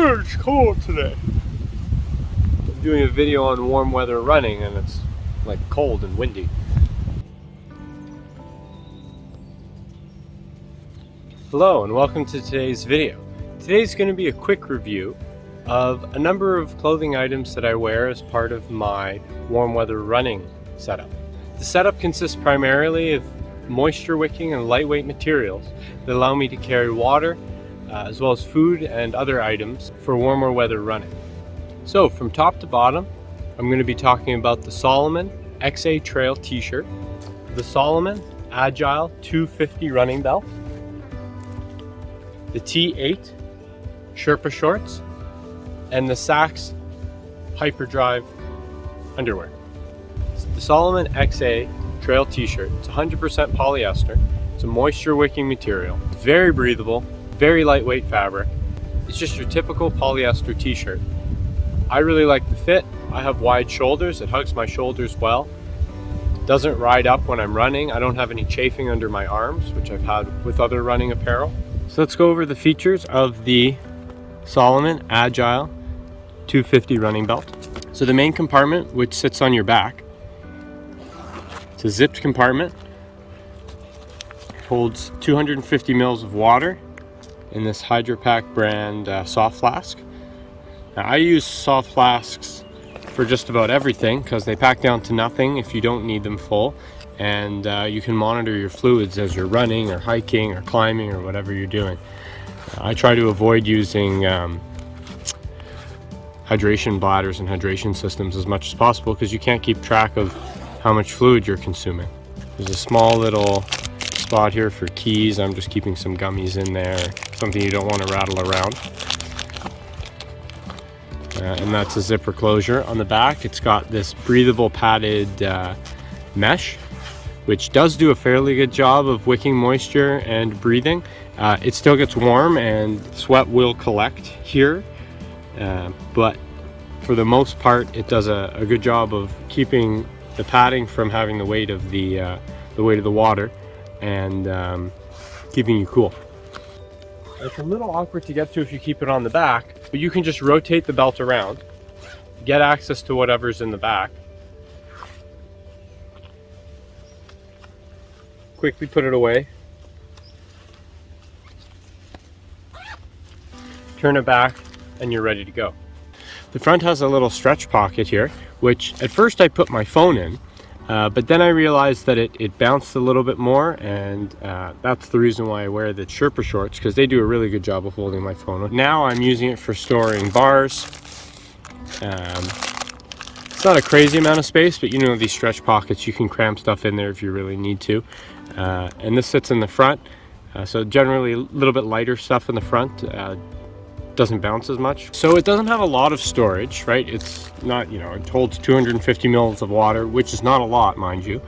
It's cold today. I'm doing a video on warm weather running and it's like cold and windy. Hello and welcome to today's video. Today's going to be a quick review of a number of clothing items that I wear as part of my warm weather running setup. The setup consists primarily of moisture wicking and lightweight materials that allow me to carry water as well as food and other items for warmer weather running. So from top to bottom, I'm going to be talking about the Salomon XA Trail T-shirt, the Salomon Agile 250 running belt, the T8 Sherpa shorts, and the SAXX Hyperdrive underwear. The Salomon XA Trail T-shirt, it's 100% polyester. It's a moisture wicking material. It's very breathable, very lightweight fabric. It's just your typical polyester t-shirt. I really like the fit. I have wide shoulders. It hugs my shoulders well. It doesn't ride up when I'm running. I don't have any chafing under my arms, which I've had with other running apparel. So let's go over the features of the Salomon Agile 250 running belt. So the main compartment, which sits on your back, it's a zipped compartment. It holds 250 mils of water in this Hydropack brand soft flask. Now, I use soft flasks for just about everything because they pack down to nothing if you don't need them full, and you can monitor your fluids as you're running or hiking or climbing or whatever you're doing. I try to avoid using hydration bladders and hydration systems as much as possible because you can't keep track of how much fluid you're consuming. There's a small little spot here for keys. I'm just keeping some gummies in there, something you don't want to rattle around. And that's a zipper closure. On the back, it's got this breathable padded mesh, which does do a fairly good job of wicking moisture and breathing. It still gets warm and sweat will collect here, but for the most part, it does a good job of keeping the padding from having the weight of the water and keeping you cool. It's a little awkward to get to if you keep it on the back, but you can just rotate the belt around, get access to whatever's in the back, quickly put it away, turn it back, and you're ready to go. The front has a little stretch pocket here, which at first I put my phone in, but then I realized that it bounced a little bit more, and that's the reason why I wear the Sherpa shorts, because they do a really good job of holding my phone. Now I'm using it for storing bars. It's not a crazy amount of space, but you know, these stretch pockets, you can cram stuff in there if you really need to. And this sits in the front, so generally a little bit lighter stuff in the front. Doesn't bounce as much, so it doesn't have a lot of storage, right? It's not, you know, it holds 250 mils of water, which is not a lot, mind you,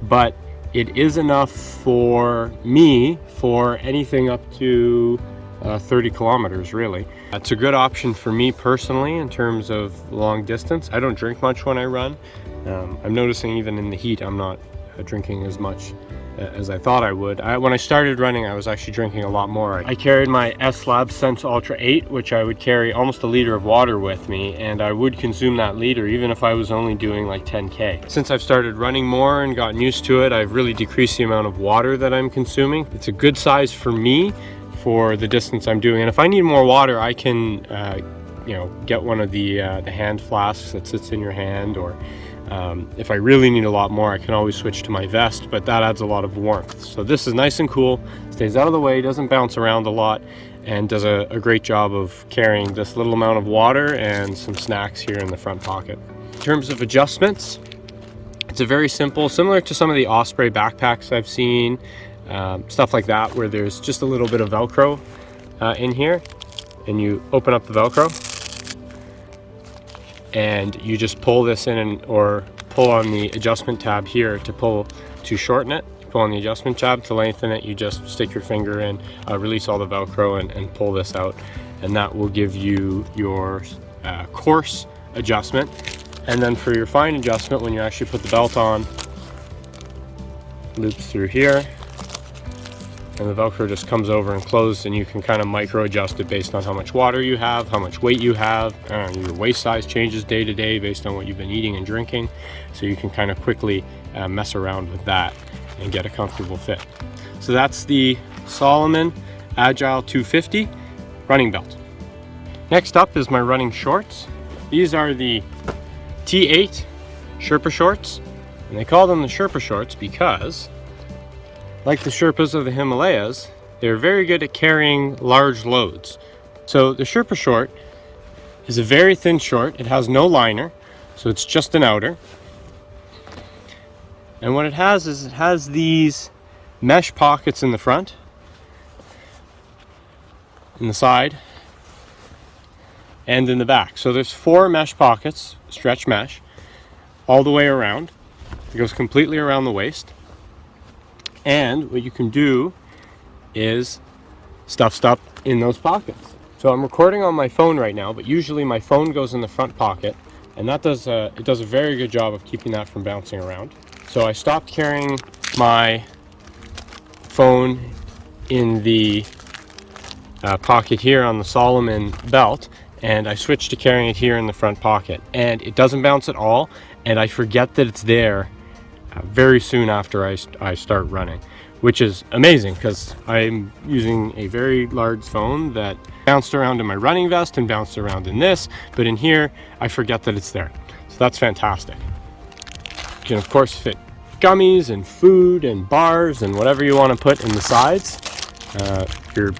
but it is enough for me for anything up to 30 kilometers really. It's a good option for me personally in terms of long distance. I don't drink much when I run. I'm noticing even in the heat I'm not drinking as much as I thought I would. When I started running, I was actually drinking a lot more. I carried my S-Lab Sense Ultra 8, which I would carry almost a liter of water with me, and I would consume that liter even if I was only doing like 10K. Since I've started running more and gotten used to it, I've really decreased the amount of water that I'm consuming. It's a good size for me for the distance I'm doing, and if I need more water, I can you know, get one of the hand flasks that sits in your hand, or if I really need a lot more, I can always switch to my vest, but that adds a lot of warmth. So this is nice and cool, stays out of the way, doesn't bounce around a lot, and does a great job of carrying this little amount of water and some snacks here in the front pocket. In terms of adjustments, it's a very simple, similar to some of the Osprey backpacks I've seen, stuff like that, where there's just a little bit of Velcro in here, and you open up the Velcro, and you just pull this in or pull on the adjustment tab here to shorten it. You pull on the adjustment tab to lengthen it. You just stick your finger in, release all the Velcro and pull this out, and that will give you your coarse adjustment. And then for your fine adjustment, when you actually put the belt on, loops through here, and the Velcro just comes over and closes, and you can kind of micro adjust it based on how much water you have, how much weight you have. Your waist size changes day to day based on what you've been eating and drinking, so you can kind of quickly mess around with that and get a comfortable fit. So that's the Salomon Agile 250 running belt. Next up is my running shorts. These are the T8 Sherpa shorts, and they call them the Sherpa shorts because, like the Sherpas of the Himalayas, they're very good at carrying large loads. So the Sherpa short is a very thin short. It has no liner, so it's just an outer. And what it has is it has these mesh pockets in the front, in the side, and in the back. So there's 4 mesh pockets, stretch mesh, all the way around. It goes completely around the waist. And what you can do is stuff stuff in those pockets. So I'm recording on my phone right now, but usually my phone goes in the front pocket, and that does a very good job of keeping that from bouncing around. So I stopped carrying my phone in the pocket here on the Salomon belt, and I switched to carrying it here in the front pocket, and it doesn't bounce at all, and I forget that it's there very soon after I start running, which is amazing because I'm using a very large phone that bounced around in my running vest and bounced around in this, but in here I forget that it's there. So that's fantastic. You can of course fit gummies and food and bars and whatever you want to put in the sides. Your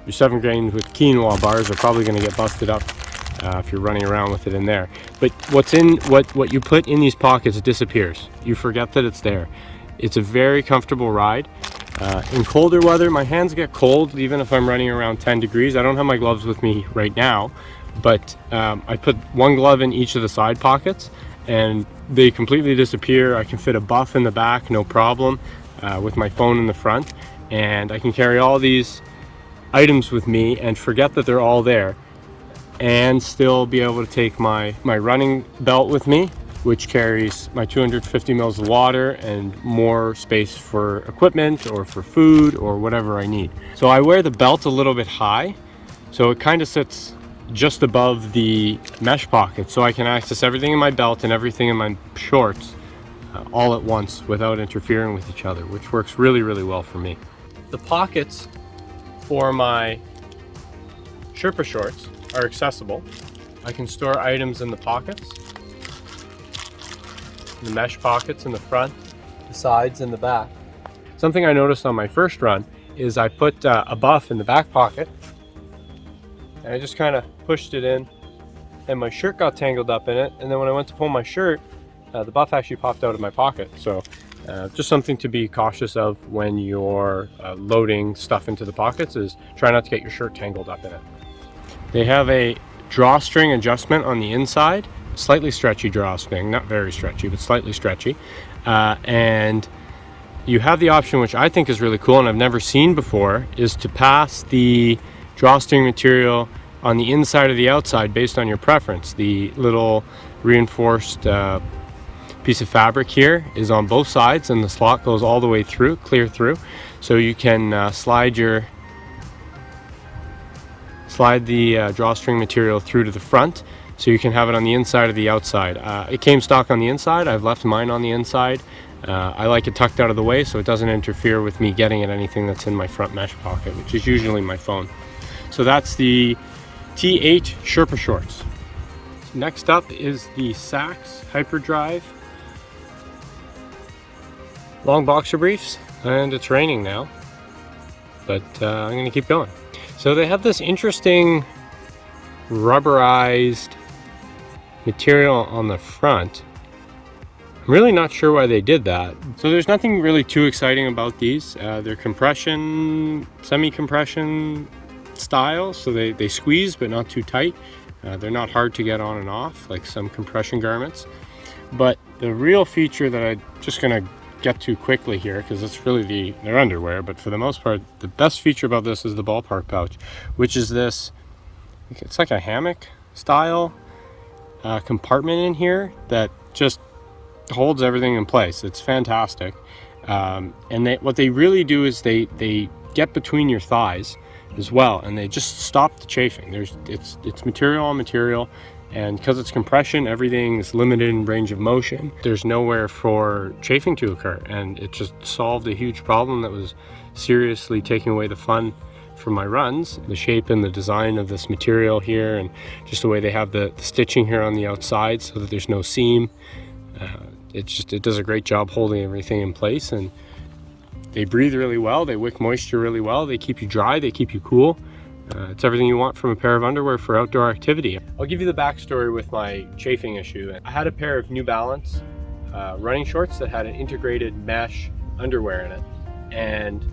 7 grain with quinoa bars are probably going to get busted up if you're running around with it in there. But what you put in these pockets disappears. You forget that it's there. It's a very comfortable ride. In colder weather, my hands get cold even if I'm running around 10 degrees. I don't have my gloves with me right now, but I put 1 glove in each of the side pockets, and they completely disappear. I can fit a buff in the back, no problem, with my phone in the front, and I can carry all these items with me and forget that they're all there, and still be able to take my running belt with me, which carries my 250 mils of water and more space for equipment or for food or whatever I need. So I wear the belt a little bit high, so it kind of sits just above the mesh pocket, so I can access everything in my belt and everything in my shorts all at once without interfering with each other, which works really, really well for me. The pockets for my Sherpa shorts are accessible. I can store items in the pockets, the mesh pockets in the front, the sides, and the back. Something I noticed on my first run is I put a buff in the back pocket, and I just kind of pushed it in, and my shirt got tangled up in it, and then when I went to pull my shirt, the buff actually popped out of my pocket. So just something to be cautious of when you're loading stuff into the pockets is try not to get your shirt tangled up in it. They have a drawstring adjustment on the inside, slightly stretchy drawstring, not very stretchy, but slightly stretchy. And you have the option, which I think is really cool and I've never seen before, is to pass the drawstring material on the inside or the outside based on your preference. The little reinforced piece of fabric here is on both sides, and the slot goes all the way through, clear through, so you can slide the drawstring material through to the front, so you can have it on the inside or the outside. It came stock on the inside. I've left mine on the inside. I like it tucked out of the way so it doesn't interfere with me getting at anything that's in my front mesh pocket, which is usually my phone. So that's the T8 Sherpa shorts. Next up is the SAXX Hyperdrive long boxer briefs, and it's raining now, but I'm going to keep going. So they have this interesting rubberized material on the front. I'm really not sure why they did that. So there's nothing really too exciting about these. They're compression, semi-compression style, so they squeeze but not too tight. They're not hard to get on and off like some compression garments. But the real feature that I'm just going to get to quickly here, because it's really their underwear, but for the most part the best feature about this is the ballpark pouch, which is this, it's like a hammock style compartment in here that just holds everything in place. It's fantastic. And what they really do is they get between your thighs as well, and they just stop the chafing. It's material on material, and because it's compression, everything is limited in range of motion. There's nowhere for chafing to occur, and it just solved a huge problem that was seriously taking away the fun from my runs. The shape and the design of this material here, and just the way they have the stitching here on the outside so that there's no seam. It does a great job holding everything in place, and they breathe really well, they wick moisture really well, they keep you dry, they keep you cool. It's everything you want from a pair of underwear for outdoor activity. I'll give you the backstory with my chafing issue. I had a pair of New Balance running shorts that had an integrated mesh underwear in it, and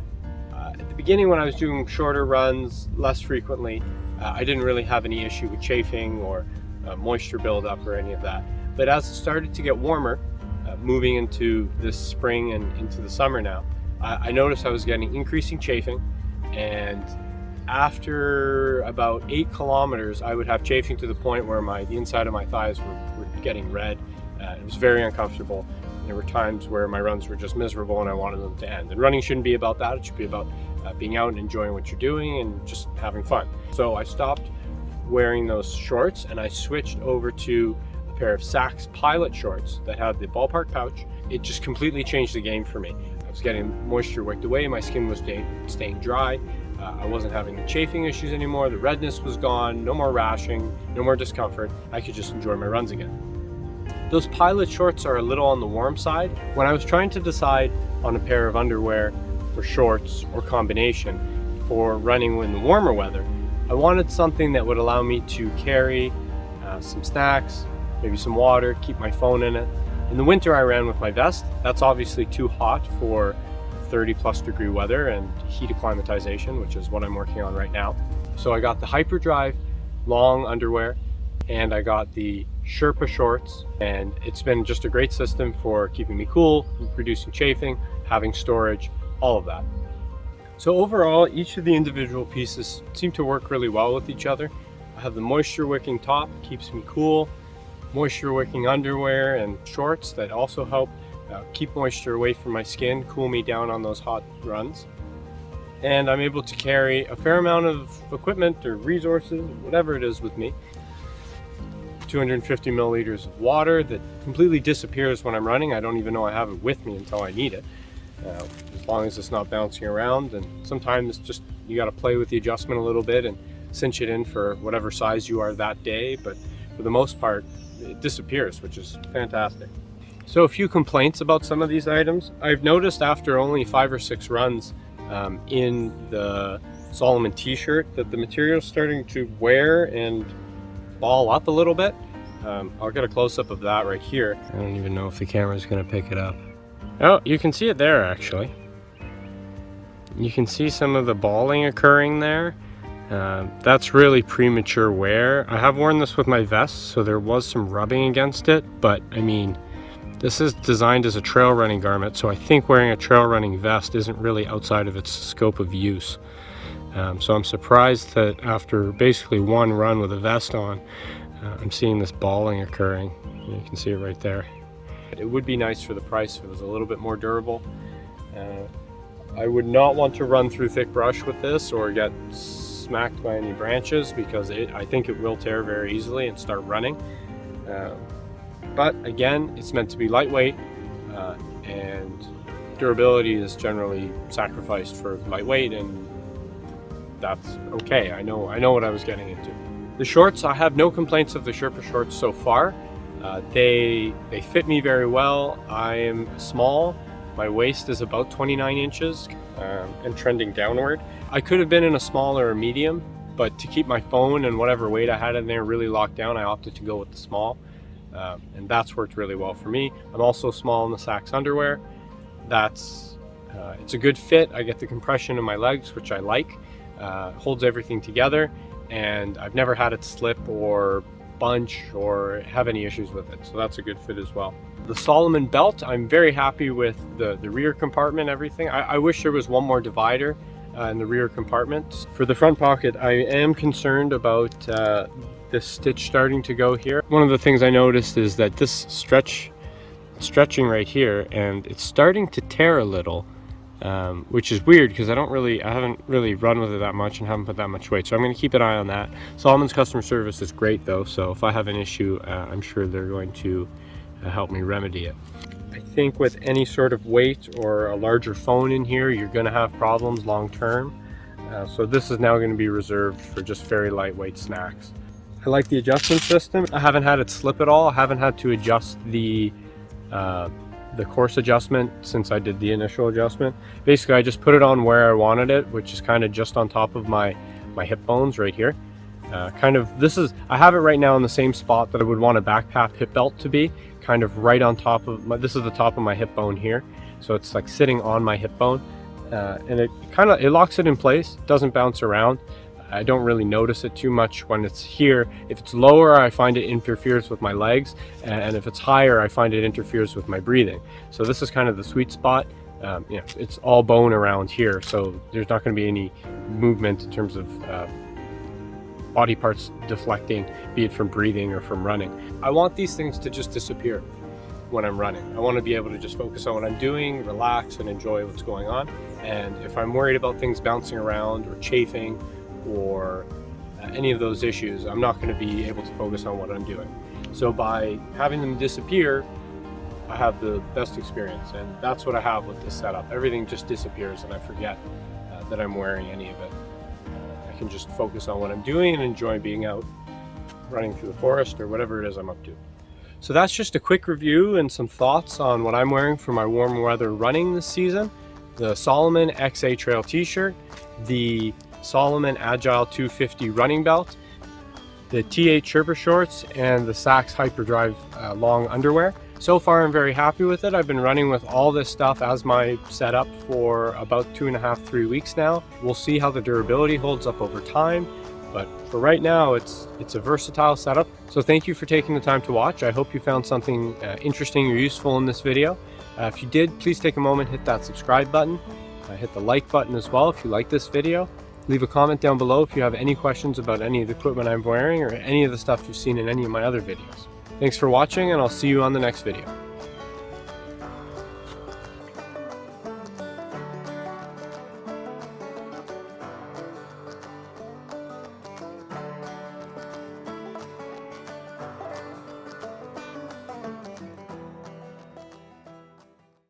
at the beginning when I was doing shorter runs less frequently, I didn't really have any issue with chafing or moisture buildup or any of that. But as it started to get warmer, moving into this spring and into the summer now, I noticed I was getting increasing chafing, and after about 8 kilometers I would have chafing to the point where the inside of my thighs were getting red. It was very uncomfortable. There were times where my runs were just miserable and I wanted them to end. And running shouldn't be about that. It should be about being out and enjoying what you're doing and just having fun. So I stopped wearing those shorts and I switched over to a pair of SAXX Pilot shorts that had the ballpark pouch. It just completely changed the game for me. I was getting moisture wicked away, my skin was staying dry, I wasn't having the chafing issues anymore, the redness was gone, no more rashing, no more discomfort. I could just enjoy my runs again. Those Pilot shorts are a little on the warm side. When I was trying to decide on a pair of underwear or shorts or combination for running in the warmer weather, I wanted something that would allow me to carry some snacks, maybe some water, keep my phone in it. In the winter I ran with my vest. That's obviously too hot for 30+ degree weather and heat acclimatization, which is what I'm working on right now. So I got the Hyperdrive long underwear, and I got the Sherpa shorts, and it's been just a great system for keeping me cool, reducing chafing, having storage, all of that. So overall, each of the individual pieces seem to work really well with each other. I have the moisture wicking top, keeps me cool, moisture wicking underwear and shorts that also help keep moisture away from my skin, cool me down on those hot runs. And I'm able to carry a fair amount of equipment or resources, whatever it is, with me. 250 milliliters of water that completely disappears when I'm running. I don't even know I have it with me until I need it, as long as it's not bouncing around. And sometimes just you got to play with the adjustment a little bit and cinch it in for whatever size you are that day, but for the most part it disappears, which is fantastic. So a few complaints about some of these items. I've noticed after only 5 or 6 runs in the Salomon t-shirt that the material is starting to wear and ball up a little bit. I'll get a close-up of that right here. I don't even know if the camera is going to pick it up. Oh, you can see it there actually. You can see some of the balling occurring there. That's really premature wear. I have worn this with my vest, so there was some rubbing against it, but I mean, this is designed as a trail running garment, so I think wearing a trail running vest isn't really outside of its scope of use. So I'm surprised that after basically one run with a vest on, I'm seeing this balling occurring. You can see it right there. It would be nice for the price if it was a little bit more durable. I would not want to run through thick brush with this or get smacked by any branches, because I think it will tear very easily and start running. But again, it's meant to be lightweight, and durability is generally sacrificed for lightweight, and that's okay. I know what I was getting into. The shorts, I have no complaints of the Sherpa shorts so far. They fit me very well. I am small. My waist is about 29 inches and trending downward. I could have been in a small or a medium, but to keep my phone and whatever weight I had in there really locked down, I opted to go with the small. And that's worked really well for me. I'm also small in the SAXX underwear. It's a good fit. I get the compression in my legs, which I like. Holds everything together, and I've never had it slip or bunch or have any issues with it, so that's a good fit as well. The Salomon belt, I'm very happy with the rear compartment, everything. I wish there was one more divider in the rear compartment. For the front pocket, I am concerned about this stitch starting to go here. One of the things I noticed is that this stretch stretching right here, and it's starting to tear a little, which is weird because I haven't really run with it that much and haven't put that much weight. So I'm going to keep an eye on that. Salomon's customer service is great though, so if I have an issue, I'm sure they're going to help me remedy it. I think with any sort of weight or a larger phone in here, you're going to have problems long term. So this is now going to be reserved for just very lightweight snacks. I like the adjustment system. I haven't had it slip at all. I haven't had to adjust the course adjustment since I did the initial adjustment. Basically, I just put it on where I wanted it, which is kind of just on top of my hip bones right here. I have it right now in the same spot that I would want a backpack hip belt to be, kind of right on top of this is the top of my hip bone here. So it's like sitting on my hip bone, and it locks it in place, doesn't bounce around. I don't really notice it too much when it's here. If it's lower, I find it interferes with my legs, and if it's higher, I find it interferes with my breathing. So this is kind of the sweet spot. It's all bone around here, so there's not going to be any movement in terms of body parts deflecting, be it from breathing or from running. I want these things to just disappear when I'm running. I want to be able to just focus on what I'm doing, relax, and enjoy what's going on. And if I'm worried about things bouncing around or chafing or any of those issues, I'm not going to be able to focus on what I'm doing. So by having them disappear, I have the best experience, and that's what I have with this setup. Everything just disappears and I forget that I'm wearing any of it. I can just focus on what I'm doing and enjoy being out running through the forest or whatever it is I'm up to. So that's just a quick review and some thoughts on what I'm wearing for my warm weather running this season. The Salomon XA Trail T-shirt, the Salomon Agile 250 running belt, the T8 Sherpa shorts, and the SAXX Hyperdrive long underwear. So far I'm very happy with it. I've been running with all this stuff as my setup for about 2.5–3 weeks now. We'll see how the durability holds up over time, but for right now it's a versatile setup. So thank you for taking the time to watch. I hope you found something interesting or useful in this video. If you did, please take a moment, hit that subscribe button, hit the like button as well if you like this video. Leave a comment down below if you have any questions about any of the equipment I'm wearing or any of the stuff you've seen in any of my other videos. Thanks for watching, and I'll see you on the next video.